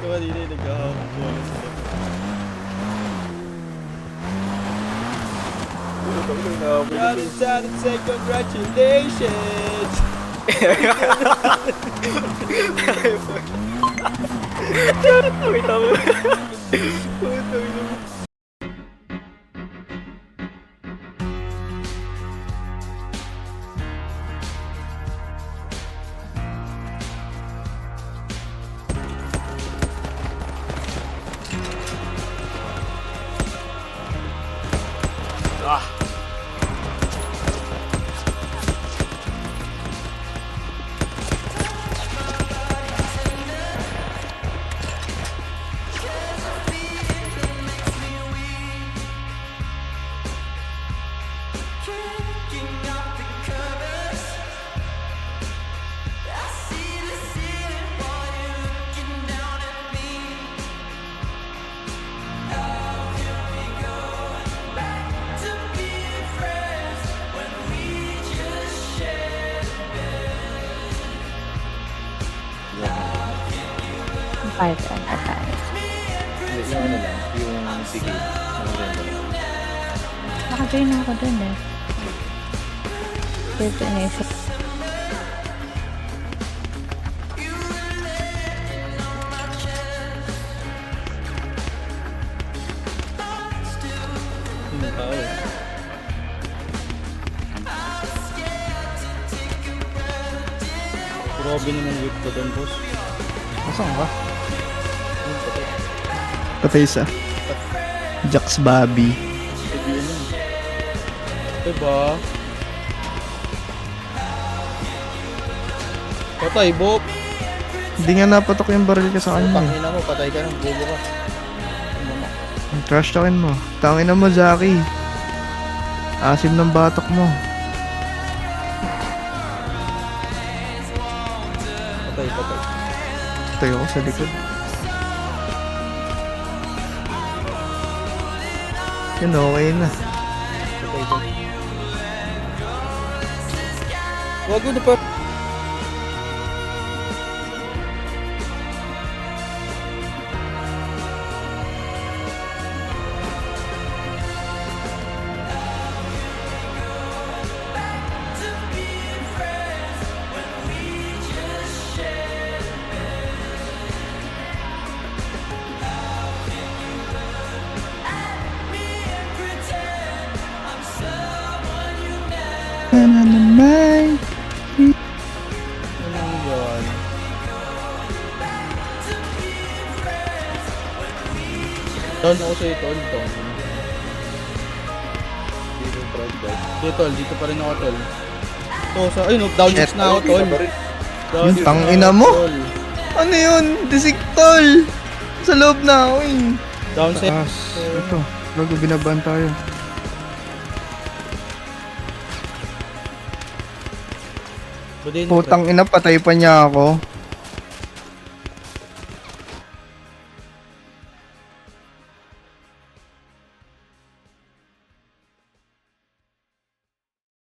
Kanina yung nagkakakuha sila. Johnny Johnny say congratulations! Tama. Ah. Python attack. Yung ano lang, yung sige. Naka-join ako dun eh. Detonation. Yung tao. Grabe naman whip ko doon, boss. Nasaan ka? Yung patay. Patay sa Jax Bobby. Sabi yun yun. Diba? Patay, Bob! Hindi nga napatok yung baril ka sa kanya. Tangina mo, patay ka ng bobo ka. Trash talkin mo. Tangina mo, Zaki. Asim ng batok mo. Patay, patay. Tayo ko sa likod. Yun, okay na. Patay ka. Wag mo na pa. Na naman. Ano yun? Down ako sa'yo, tol. Down. Dito, proud guys. Dito, tol. Dito pa rin ako, tol. So, sa, ayun, down Shit. na ako, tol. Down Yung six tangina na ako, mo? tol. Ano yun? Disiktol! Sa loob na ako eh. Down six. Ito. Bago binaban tayo. Budin, Putang ina, patay pa niya ako.